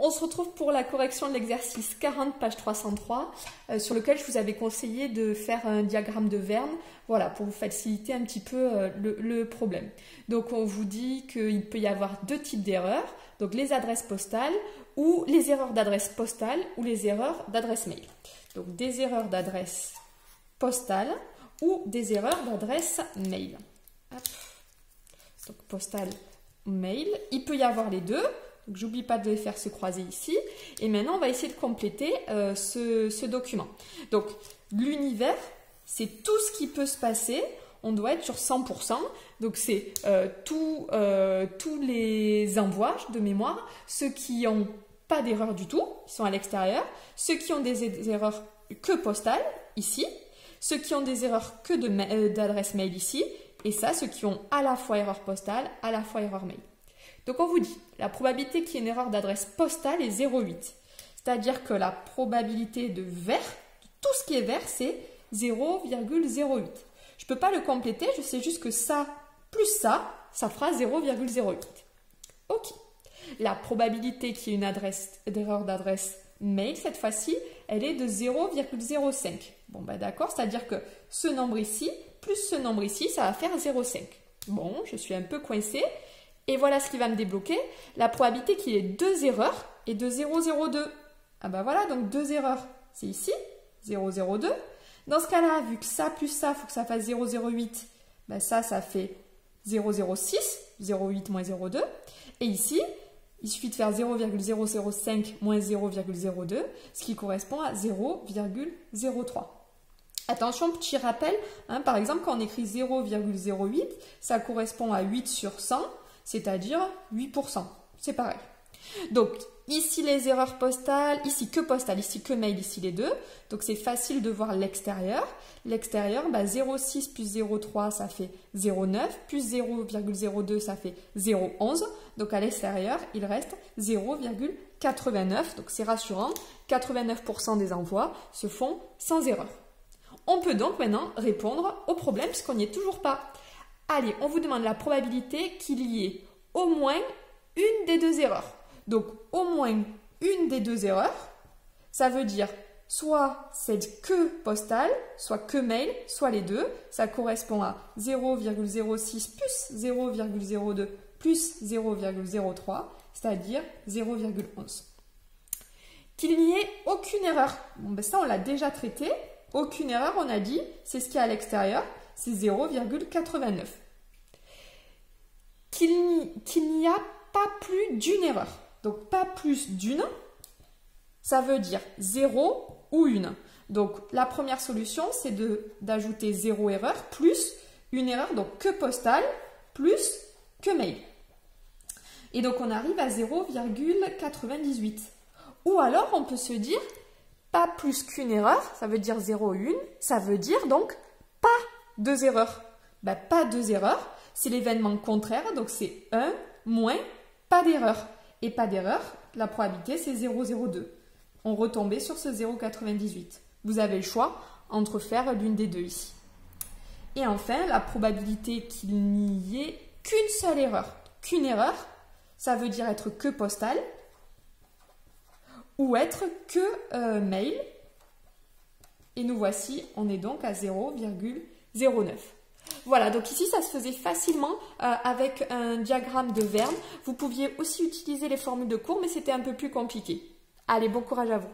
On se retrouve pour la correction de l'exercice 40, page 303, sur lequel je vous avais conseillé de faire un diagramme de Verne, voilà, pour vous faciliter un petit peu le problème. Donc on vous dit qu'il peut y avoir deux types d'erreurs, donc les adresses postales ou les erreurs d'adresse postale ou les erreurs d'adresse mail. Donc des erreurs d'adresse postale ou des erreurs d'adresse mail. Hop. Donc postale, mail, il peut y avoir les deux. Donc j'oublie pas de les faire se croiser ici. Et maintenant, on va essayer de compléter ce document. Donc l'univers, c'est tout ce qui peut se passer. On doit être sur 100%. Donc c'est tous les envois de mémoire, ceux qui n'ont pas d'erreur du tout, ils sont à l'extérieur, ceux qui ont des erreurs que postales, ici, ceux qui ont des erreurs que d'adresse mail ici, et ça, ceux qui ont à la fois erreur postale, à la fois erreur mail. Donc on vous dit, la probabilité qu'il y ait une erreur d'adresse postale est 0,8. C'est-à-dire que la probabilité de vert, tout ce qui est vert, c'est 0,08. Je ne peux pas le compléter, je sais juste que ça plus ça fera 0,08. Ok. La probabilité qu'il y ait une erreur d'adresse mail, cette fois-ci, elle est de 0,05. Bon, ben d'accord, c'est-à-dire que ce nombre ici, plus ce nombre ici, ça va faire 0,5. Bon, je suis un peu coincée. Et voilà ce qui va me débloquer. La probabilité qu'il y ait deux erreurs est de 0,02. Ah ben voilà, donc deux erreurs, c'est ici, 0,02. Dans ce cas-là, vu que ça plus ça, il faut que ça fasse 0,08, ben ça fait 0,06, 0,8 moins 0,2. Et ici, il suffit de faire 0,005 moins 0,02, ce qui correspond à 0,03. Attention, petit rappel, hein, par exemple, quand on écrit 0,08, ça correspond à 8 sur 100, c'est-à-dire 8%. C'est pareil. Donc, ici les erreurs postales, ici que postale, ici que mail, ici les deux. Donc, c'est facile de voir l'extérieur. L'extérieur, bah, 0,6 plus 0,3, ça fait 0,9, plus 0,02, ça fait 0,11. Donc, à l'extérieur, il reste 0,89. Donc, c'est rassurant. 89% des envois se font sans erreur. On peut donc maintenant répondre au problème puisqu'on n'y est toujours pas. Allez, on vous demande la probabilité qu'il y ait au moins une des deux erreurs. Donc, au moins une des deux erreurs, ça veut dire soit c'est que postal, soit que mail, soit les deux. Ça correspond à 0,06 plus 0,02 plus 0,03, c'est-à-dire 0,11. Qu'il n'y ait aucune erreur. Bon, ben ça, on l'a déjà traité. Aucune erreur, on a dit, c'est ce qu'il y a à l'extérieur, c'est 0,89. Qu'il n'y a pas plus d'une erreur. Donc, pas plus d'une, ça veut dire 0 ou 1. Donc, la première solution, c'est d'ajouter 0 erreur plus une erreur, donc que postale, plus que mail. Et donc, on arrive à 0,98. Ou alors, on peut se dire, pas plus qu'une erreur, ça veut dire 0 ou 1, ça veut dire donc pas deux erreurs. Ben, pas deux erreurs, c'est l'événement contraire, donc c'est 1 moins pas d'erreur. Et pas d'erreur, la probabilité c'est 0,02. On retombait sur ce 0,98. Vous avez le choix entre faire l'une des deux ici. Et enfin, la probabilité qu'il n'y ait qu'une seule erreur. Qu'une erreur, ça veut dire être que postal ou être que mail. Et nous voici, on est donc à 0,09. Voilà, donc ici, ça se faisait facilement avec un diagramme de Verne. Vous pouviez aussi utiliser les formules de cours, mais c'était un peu plus compliqué. Allez, bon courage à vous.